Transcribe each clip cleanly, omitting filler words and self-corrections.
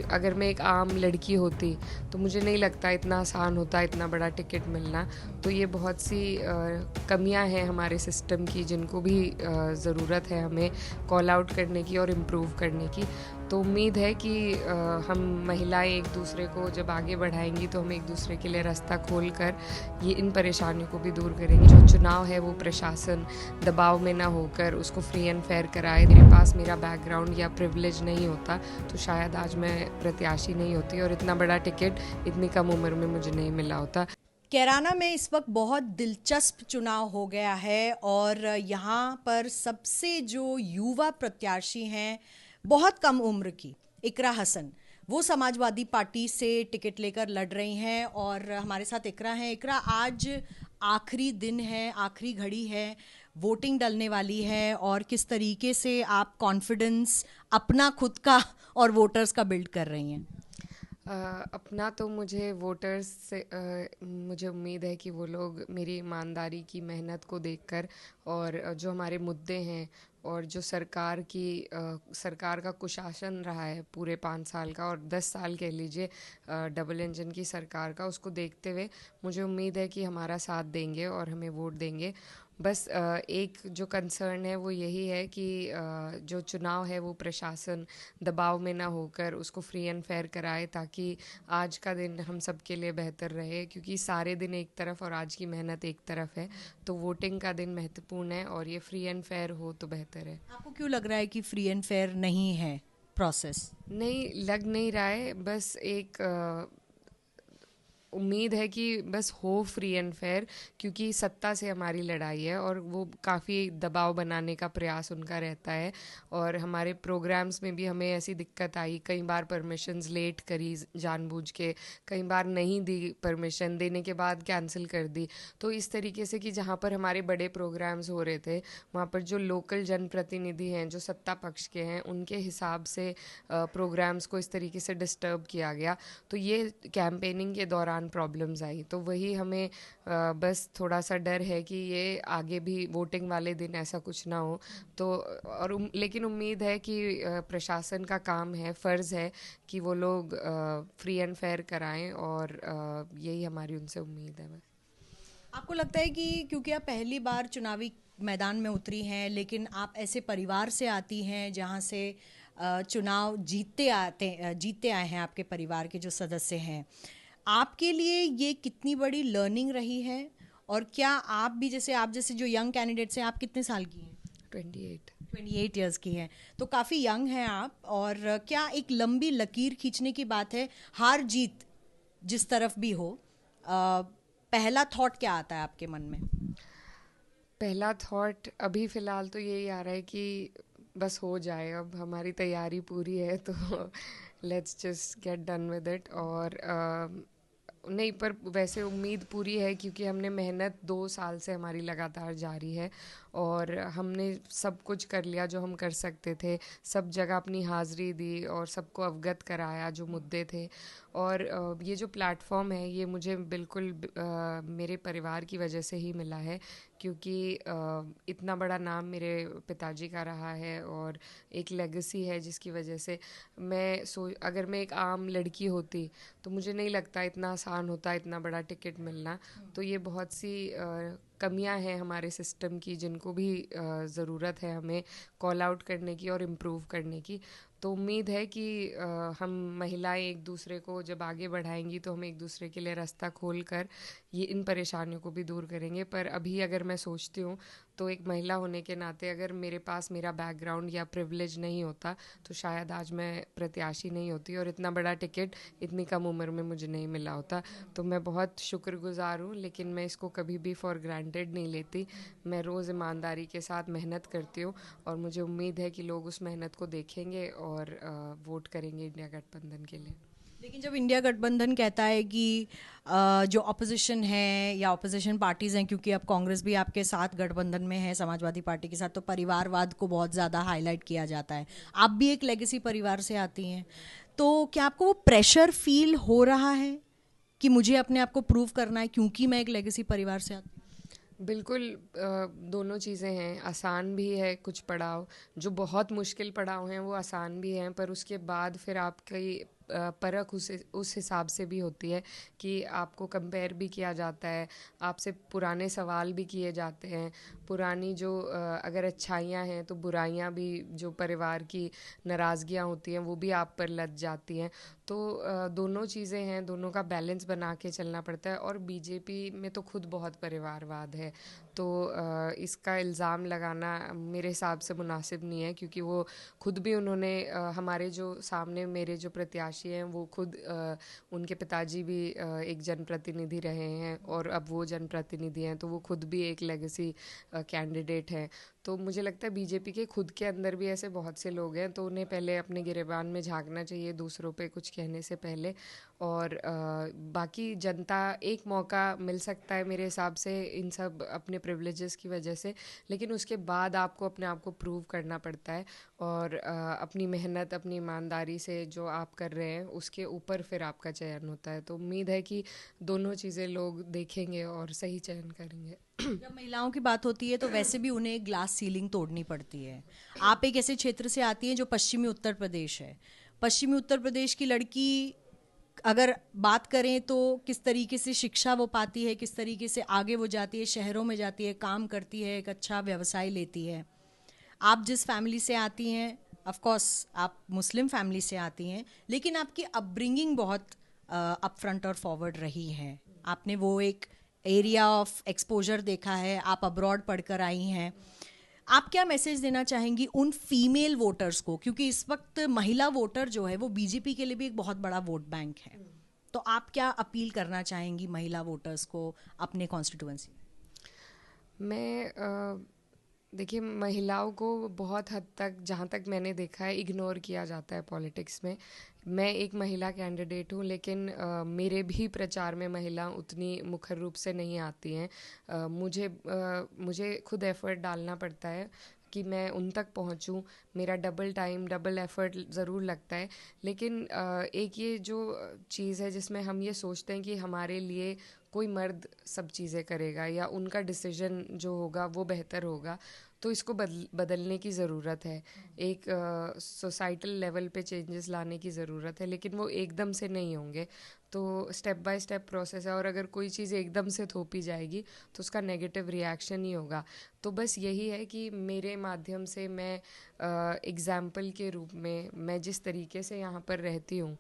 अगर मैं एक आम लड़की होती तो मुझे नहीं लगता इतना आसान होता इतना बड़ा टिकट मिलना। तो ये बहुत सी कमियां हैं हमारे सिस्टम की जिनको भी ज़रूरत है हमें कॉल आउट करने की और इम्प्रूव करने की। तो उम्मीद है कि हम महिलाएं एक दूसरे को जब आगे बढ़ाएंगी तो हम एक दूसरे के लिए रास्ता खोल कर ये इन परेशानियों को भी दूर करेंगे। जो चुनाव है वो प्रशासन दबाव में ना होकर उसको फ्री एंड फेयर कराए। मेरे पास मेरा बैकग्राउंड या प्रिविलेज नहीं होता तो शायद आज मैं प्रत्याशी नहीं होती और इतना बड़ा टिकट इतनी कम उम्र में मुझे नहीं मिला होता। कैराना में इस वक्त बहुत दिलचस्प चुनाव हो गया है और यहाँ पर सबसे जो युवा प्रत्याशी हैं, बहुत कम उम्र की इकरा हसन, वो समाजवादी पार्टी से टिकट लेकर लड़ रही हैं। और हमारे साथ इकरा हैं। इकरा, आज आखिरी दिन है, आखिरी घड़ी है, वोटिंग डलने वाली है, और किस तरीके से आप कॉन्फिडेंस अपना खुद का और वोटर्स का बिल्ड कर रही हैं? अपना तो मुझे वोटर्स से मुझे उम्मीद है कि वो लोग मेरी ईमानदारी की मेहनत को देखकर और जो हमारे मुद्दे हैं और जो सरकार का कुशासन रहा है पूरे 5 साल का और 10 साल कह लीजिए डबल इंजन की सरकार का, उसको देखते हुए मुझे उम्मीद है कि हमारा साथ देंगे और हमें वोट देंगे। बस एक जो कंसर्न है वो यही है कि जो चुनाव है वो प्रशासन दबाव में ना होकर उसको फ्री एंड फेयर कराए ताकि आज का दिन हम सब के लिए बेहतर रहे, क्योंकि सारे दिन एक तरफ और आज की मेहनत एक तरफ है। तो वोटिंग का दिन महत्वपूर्ण है और ये फ्री एंड फेयर हो तो बेहतर है। आपको क्यों लग रहा है कि फ्री एंड फेयर नहीं है प्रोसेस? नहीं लग नहीं रहा है, बस एक उम्मीद है कि बस हो फ्री एंड फेयर, क्योंकि सत्ता से हमारी लड़ाई है और वो काफ़ी दबाव बनाने का प्रयास उनका रहता है। और हमारे प्रोग्राम्स में भी हमें ऐसी दिक्कत आई, कई बार परमिशंस लेट करी जानबूझ के, कई बार नहीं दी, परमिशन देने के बाद कैंसिल कर दी। तो इस तरीके से कि जहाँ पर हमारे बड़े प्रोग्राम्स हो रहे थे वहाँ पर जो लोकल जनप्रतिनिधि हैं जो सत्ता पक्ष के हैं उनके हिसाब से प्रोग्राम्स को इस तरीके से डिस्टर्ब किया गया। तो ये कैंपेनिंग के दौरान प्रॉब्लम्स आई, तो वही हमें बस थोड़ा सा डर है कि ये आगे भी वोटिंग वाले दिन ऐसा कुछ ना हो। तो लेकिन उम्मीद है कि प्रशासन का काम है, फ़र्ज़ है कि वो लोग फ्री एंड फेयर कराएं और यही हमारी उनसे उम्मीद है बस। आपको लगता है कि क्योंकि आप पहली बार चुनावी मैदान में उतरी हैं, लेकिन आप ऐसे परिवार से आती हैं जहां से चुनाव जीतते आए हैं आपके परिवार के जो सदस्य हैं, आपके लिए ये कितनी बड़ी लर्निंग रही है? और क्या आप भी, जैसे आप जैसे जो यंग कैंडिडेट्स हैं, आप कितने साल की हैं? 28। 28 ईयर्स की हैं, तो काफ़ी यंग हैं आप। और क्या एक लंबी लकीर खींचने की बात है, हार जीत जिस तरफ भी हो, पहला थॉट क्या आता है आपके मन में? पहला थॉट अभी फ़िलहाल तो यही आ रहा है कि बस हो जाए, अब हमारी तैयारी पूरी है तो let's just get done with it. और नहीं, पर वैसे उम्मीद पूरी है क्योंकि हमने मेहनत 2 साल से हमारी लगातार जारी है और हमने सब कुछ कर लिया जो हम कर सकते थे, सब जगह अपनी हाज़िरी दी और सबको अवगत कराया जो मुद्दे थे। और ये जो प्लेटफॉर्म है ये मुझे बिल्कुल मेरे परिवार की वजह से ही मिला है, क्योंकि इतना बड़ा नाम मेरे पिताजी का रहा है और एक लेगेसी है जिसकी वजह से अगर मैं एक आम लड़की होती तो मुझे नहीं लगता इतना आसान होता इतना बड़ा टिकट मिलना। तो ये बहुत सी कमियां हैं हमारे सिस्टम की जिनको भी ज़रूरत है हमें कॉल आउट करने की और इम्प्रूव करने की। तो उम्मीद है कि हम महिलाएं एक दूसरे को जब आगे बढ़ाएंगी तो हम एक दूसरे के लिए रास्ता खोल कर ये इन परेशानियों को भी दूर करेंगे। पर अभी अगर मैं सोचती हूँ तो एक महिला होने के नाते अगर मेरे पास मेरा बैकग्राउंड या प्रिविलेज नहीं होता तो शायद आज मैं प्रत्याशी नहीं होती और इतना बड़ा टिकट इतनी कम उम्र में मुझे नहीं मिला होता। तो मैं बहुत शुक्रगुजार हूँ, लेकिन मैं इसको कभी भी फॉर ग्रांटेड नहीं लेती। मैं रोज़ ईमानदारी के साथ मेहनत करती हूँ और मुझे उम्मीद है कि लोग उस मेहनत को देखेंगे और वोट करेंगे इंडिया गठबंधन के लिए। लेकिन जब इंडिया गठबंधन कहता है कि जो अपोजिशन है या अपोजिशन पार्टीज़ हैं, क्योंकि अब कांग्रेस भी आपके साथ गठबंधन में है समाजवादी पार्टी के साथ, तो परिवारवाद को बहुत ज़्यादा हाईलाइट किया जाता है। आप भी एक लेगेसी परिवार से आती हैं, तो क्या आपको वो प्रेशर फील हो रहा है कि मुझे अपने आप को प्रूव करना है क्योंकि मैं एक लेगेसी परिवार से आती हूँ? बिल्कुल, दोनों चीज़ें हैं, आसान भी है कुछ पड़ाव, जो बहुत मुश्किल पड़ाव हैं वो आसान भी हैं, पर उसके बाद फिर आपकी परख उस हिसाब से भी होती है कि आपको कंपेयर भी किया जाता है, आपसे पुराने सवाल भी किए जाते हैं, पुरानी जो अगर अच्छाइयाँ हैं तो बुराइयाँ भी, जो परिवार की नाराज़गियाँ होती हैं वो भी आप पर लद जाती हैं। तो दोनों चीज़ें हैं, दोनों का बैलेंस बना के चलना पड़ता है। और बीजेपी में तो खुद बहुत परिवारवाद है, तो इसका इल्ज़ाम लगाना मेरे हिसाब से मुनासिब नहीं है, क्योंकि वो खुद भी उन्होंने हमारे जो सामने मेरे जो प्रत्याशी हैं वो खुद उनके पिताजी भी एक जनप्रतिनिधि रहे हैं और अब वो जनप्रतिनिधि हैं, तो वो खुद भी एक लेगेसी कैंडिडेट हैं। तो मुझे लगता है बीजेपी के खुद के अंदर भी ऐसे बहुत से लोग हैं, तो उन्हें पहले अपने गिरेबान में झांकना चाहिए दूसरों पे कुछ कहने से पहले। और बाकी जनता, एक मौका मिल सकता है मेरे हिसाब से इन सब अपने प्रिविलेजेस की वजह से, लेकिन उसके बाद आपको अपने आप को प्रूव करना पड़ता है, और अपनी मेहनत, अपनी ईमानदारी से जो आप कर रहे हैं उसके ऊपर फिर आपका चयन होता है। तो उम्मीद है कि दोनों चीज़ें लोग देखेंगे और सही चयन करेंगे। जब महिलाओं की बात होती है तो वैसे भी उन्हें एक ग्लास सीलिंग तोड़नी पड़ती है। आप एक ऐसे क्षेत्र से आती हैं जो पश्चिमी उत्तर प्रदेश है। पश्चिमी उत्तर प्रदेश की लड़की अगर बात करें तो किस तरीके से शिक्षा वो पाती है, किस तरीके से आगे वो जाती है, शहरों में जाती है, काम करती है, एक अच्छा व्यवसाय लेती है। आप जिस फैमिली से आती हैं, ऑफ कोर्स आप मुस्लिम फैमिली से आती हैं, लेकिन आपकी अपब्रिंगिंग बहुत अप फ्रंट और फॉरवर्ड रही है। आपने वो एक एरिया ऑफ एक्सपोजर देखा है, आप अब्रॉड पढ़कर आई हैं। आप क्या मैसेज देना चाहेंगी उन फीमेल वोटर्स को, क्योंकि इस वक्त महिला वोटर जो है वो बीजेपी के लिए भी एक बहुत बड़ा वोट बैंक है, तो आप क्या अपील करना चाहेंगी महिला वोटर्स को अपने कॉन्स्टिट्यूएंसी? मैं देखिए, महिलाओं को बहुत हद तक, जहाँ तक मैंने देखा है, इग्नोर किया जाता है पॉलिटिक्स में। मैं एक महिला कैंडिडेट हूँ, लेकिन मेरे भी प्रचार में महिला उतनी मुखर रूप से नहीं आती हैं। मुझे खुद एफ़र्ट डालना पड़ता है कि मैं उन तक पहुँचूँ। मेरा डबल टाइम, डबल एफ़र्ट ज़रूर लगता है, लेकिन एक ये जो चीज़ है जिसमें हम ये सोचते हैं कि हमारे लिए कोई मर्द सब चीज़ें करेगा या उनका डिसीजन जो होगा वो बेहतर होगा, तो इसको बदलने की ज़रूरत है। एक सोसाइटल लेवल पे चेंजेस लाने की ज़रूरत है, लेकिन वो एकदम से नहीं होंगे। तो स्टेप बाय स्टेप प्रोसेस है, और अगर कोई चीज़ एकदम से थोपी जाएगी तो उसका नेगेटिव रिएक्शन ही होगा। तो बस यही है कि मेरे माध्यम से मैं एग्ज़ाम्पल के रूप में, मैं जिस तरीके से यहाँ पर रहती हूँ,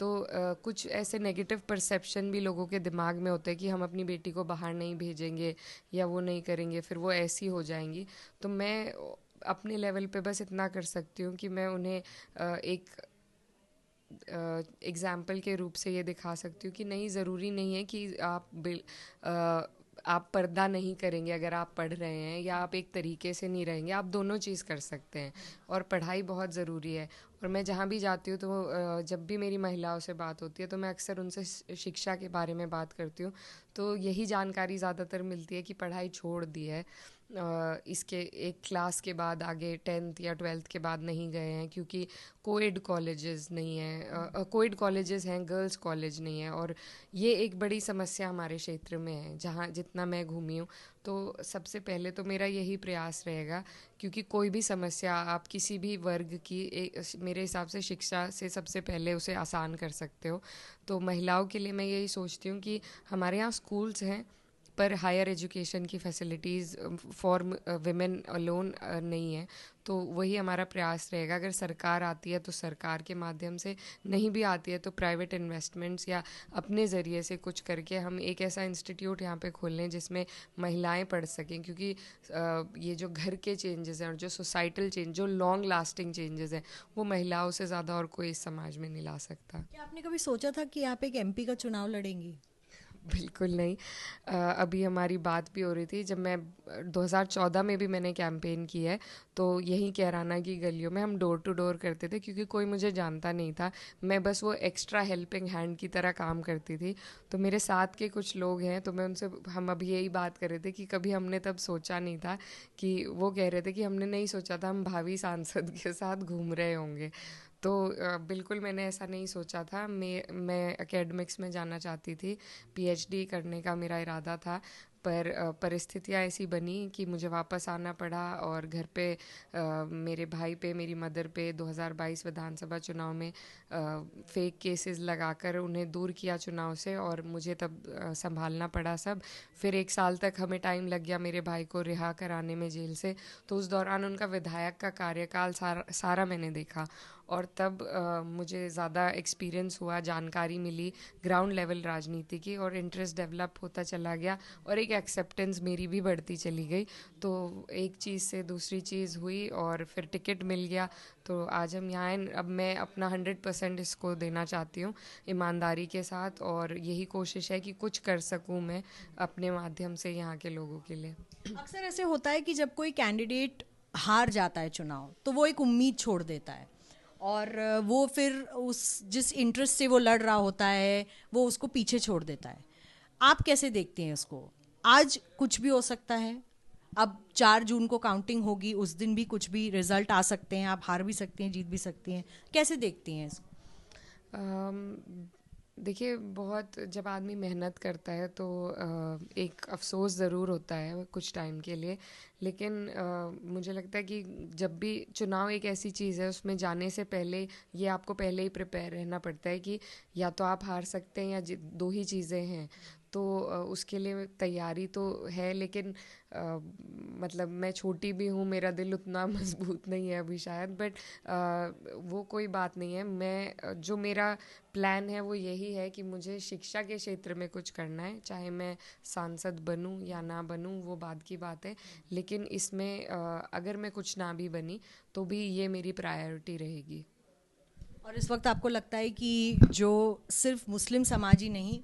तो कुछ ऐसे नेगेटिव परसेप्शन भी लोगों के दिमाग में होते हैं कि हम अपनी बेटी को बाहर नहीं भेजेंगे या वो नहीं करेंगे, फिर वो ऐसी हो जाएंगी। तो मैं अपने लेवल पे बस इतना कर सकती हूँ कि मैं उन्हें एक एग्ज़ाम्पल के रूप से ये दिखा सकती हूँ कि नहीं, ज़रूरी नहीं है कि आप पर्दा नहीं करेंगे अगर आप पढ़ रहे हैं, या आप एक तरीके से नहीं रहेंगे, आप दोनों चीज़ कर सकते हैं। और पढ़ाई बहुत ज़रूरी है। और मैं जहाँ भी जाती हूँ तो जब भी मेरी महिलाओं से बात होती है तो मैं अक्सर उनसे शिक्षा के बारे में बात करती हूँ। तो यही जानकारी ज़्यादातर मिलती है कि पढ़ाई छोड़ दी है, इसके एक क्लास के बाद आगे 10th या 12th के बाद नहीं गए हैं, क्योंकि कोएड कॉलेजेस नहीं हैं, कोएड कॉलेजेस हैं, गर्ल्स कॉलेज नहीं है। और ये एक बड़ी समस्या हमारे क्षेत्र में है, जहाँ जितना मैं घूमी हूँ। तो सबसे पहले तो मेरा यही प्रयास रहेगा, क्योंकि कोई भी समस्या आप किसी भी वर्ग की मेरे हिसाब से शिक्षा से सबसे पहले उसे आसान कर सकते हो। तो महिलाओं के लिए मैं यही सोचती हूँ कि हमारे यहाँ स्कूल्स हैं, पर हायर एजुकेशन की फैसिलिटीज़ फॉर विमेन अलोन नहीं है। तो वही हमारा प्रयास रहेगा। अगर सरकार आती है तो सरकार के माध्यम से, नहीं भी आती है तो प्राइवेट इन्वेस्टमेंट्स या अपने ज़रिए से कुछ करके हम एक ऐसा इंस्टीट्यूट यहाँ पे खोल लें जिसमें महिलाएं पढ़ सकें, क्योंकि ये जो घर के चेंजेस हैं और जो सोसाइटल चेंज, जो लॉन्ग लास्टिंग चेंजेस हैं, वो महिलाओं से ज़्यादा और कोई इस समाज में नहीं ला सकता। क्या आपने कभी सोचा था कि आप एक एमपी का चुनाव लड़ेंगी? बिल्कुल नहीं। अभी हमारी बात भी हो रही थी, जब मैं 2014 में भी मैंने कैंपेन की है, तो यहीं कैराना की गलियों में हम डोर टू डोर करते थे, क्योंकि कोई मुझे जानता नहीं था। मैं बस वो एक्स्ट्रा हेल्पिंग हैंड की तरह काम करती थी। तो मेरे साथ के कुछ लोग हैं, तो मैं उनसे, हम अभी यही बात कर रहे थे कि कभी हमने तब सोचा नहीं था, कि वो कह रहे थे कि हमने नहीं सोचा था हम भावी सांसद के साथ घूम रहे होंगे। तो बिल्कुल मैंने ऐसा नहीं सोचा था। मैं एकेडमिक्स में जाना चाहती थी, पीएचडी करने का मेरा इरादा था, पर परिस्थितियाँ ऐसी बनी कि मुझे वापस आना पड़ा और घर पे मेरे भाई पे, मेरी मदर पे 2022 विधानसभा चुनाव में फेक केसेस लगाकर उन्हें दूर किया चुनाव से, और मुझे तब संभालना पड़ा सब। फिर 1 साल तक हमें टाइम लग गया मेरे भाई को रिहा कराने में जेल से। तो उस दौरान उनका विधायक का कार्यकाल सारा मैंने देखा, और तब मुझे ज़्यादा एक्सपीरियंस हुआ, जानकारी मिली ग्राउंड लेवल राजनीति की, और इंटरेस्ट डेवलप होता चला गया और एक एक्सेप्टेंस मेरी भी बढ़ती चली गई। तो एक चीज़ से दूसरी चीज़ हुई और फिर टिकट मिल गया। तो आज हम यहाँ हैं। अब मैं अपना 100% इसको देना चाहती हूँ ईमानदारी के साथ, और यही कोशिश है कि कुछ कर सकूँ मैं अपने माध्यम से यहाँ के लोगों के लिए। अक्सर ऐसे होता है कि जब कोई कैंडिडेट हार जाता है चुनाव तो वो एक उम्मीद छोड़ देता है, और वो फिर उस जिस इंटरेस्ट से वो लड़ रहा होता है वो उसको पीछे छोड़ देता है। आप कैसे देखते हैं इसको? आज कुछ भी हो सकता है, अब 4 जून को काउंटिंग होगी, उस दिन भी कुछ भी रिजल्ट आ सकते हैं, आप हार भी सकती हैं, जीत भी सकती हैं। कैसे देखती हैं इसको? देखिए, बहुत जब आदमी मेहनत करता है तो एक अफसोस ज़रूर होता है कुछ टाइम के लिए, लेकिन मुझे लगता है कि जब भी चुनाव एक ऐसी चीज़ है, उसमें जाने से पहले ये आपको पहले ही प्रिपेयर रहना पड़ता है कि या तो आप हार सकते हैं या दो ही चीज़ें हैं। तो उसके लिए तैयारी तो है, लेकिन मतलब मैं छोटी भी हूँ, मेरा दिल उतना मजबूत नहीं है अभी शायद, बट वो कोई बात नहीं है। मैं जो मेरा प्लान है वो यही है कि मुझे शिक्षा के क्षेत्र में कुछ करना है, चाहे मैं सांसद बनूं या ना बनूं वो बाद की बात है, लेकिन इसमें अगर मैं कुछ ना भी बनी तो भी ये मेरी प्रायोरिटी रहेगी। और इस वक्त आपको लगता है कि जो सिर्फ मुस्लिम समाज ही नहीं,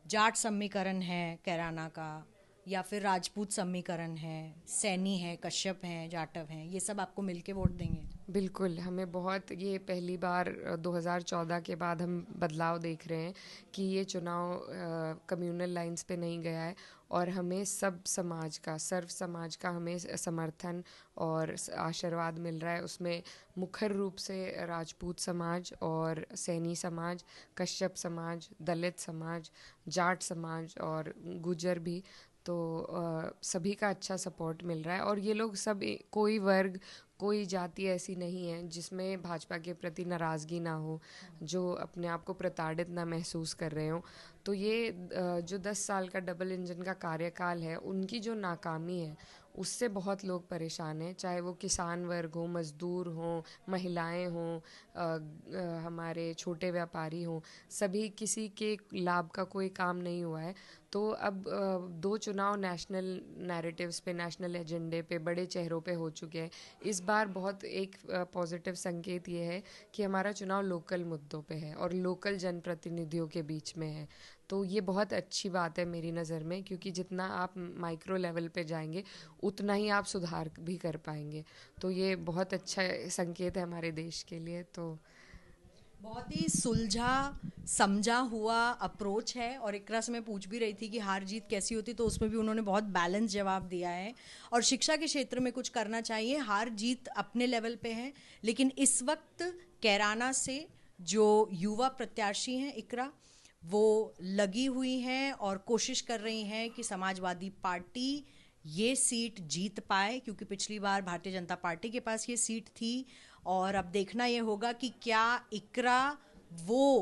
जाट समीकरण है कैराना का, या फिर राजपूत समीकरण है, सैनी है, कश्यप हैं, जाटव हैं, ये सब आपको मिलके वोट देंगे? बिल्कुल, हमें बहुत, ये पहली बार 2014 के बाद हम बदलाव देख रहे हैं कि ये चुनाव कम्युनल लाइंस पे नहीं गया है, और हमें सब समाज का, सर्व समाज का हमें समर्थन और आशीर्वाद मिल रहा है। उसमें मुख्य रूप से राजपूत समाज और सैनी समाज, कश्यप समाज, दलित समाज, जाट समाज और गुजर भी। तो सभी का अच्छा सपोर्ट मिल रहा है, और ये लोग सब कोई वर्ग, कोई जाति ऐसी नहीं है जिसमें भाजपा के प्रति नाराज़गी ना हो, जो अपने आप को प्रताड़ित ना महसूस कर रहे हो। तो ये जो 10 साल का डबल इंजन का कार्यकाल है, उनकी जो नाकामी है उससे बहुत लोग परेशान हैं, चाहे वो किसान वर्ग हो, मज़दूर हों, महिलाएं हों, हमारे छोटे व्यापारी हों, सभी किसी के लाभ का कोई काम नहीं हुआ है। तो अब 2 चुनाव नेशनल नैरेटिव्स पे, नेशनल एजेंडे पे, बड़े चेहरों पे हो चुके हैं। इस बार बहुत एक पॉजिटिव संकेत ये है कि हमारा चुनाव लोकल मुद्दों पे है और लोकल जनप्रतिनिधियों के बीच में है। तो ये बहुत अच्छी बात है मेरी नज़र में, क्योंकि जितना आप माइक्रो लेवल पे जाएंगे उतना ही आप सुधार भी कर पाएंगे। तो ये बहुत अच्छा संकेत है हमारे देश के लिए। तो बहुत ही सुलझा समझा हुआ अप्रोच है, और इकरा से मैं पूछ भी रही थी कि हार जीत कैसी होती, तो उसमें भी उन्होंने बहुत बैलेंस जवाब दिया है। और शिक्षा के क्षेत्र में कुछ करना चाहिए, हार जीत अपने लेवल पे है, लेकिन इस वक्त कैराना से जो युवा प्रत्याशी हैं इकरा, वो लगी हुई हैं और कोशिश कर रही हैं कि समाजवादी पार्टी ये सीट जीत पाए, क्योंकि पिछली बार भारतीय जनता पार्टी के पास ये सीट थी। और अब देखना ये होगा कि क्या इकरा वो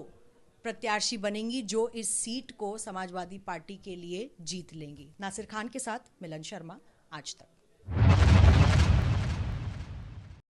प्रत्याशी बनेंगी जो इस सीट को समाजवादी पार्टी के लिए जीत लेंगी। नासिर खान के साथ मिलन शर्मा, आज तक।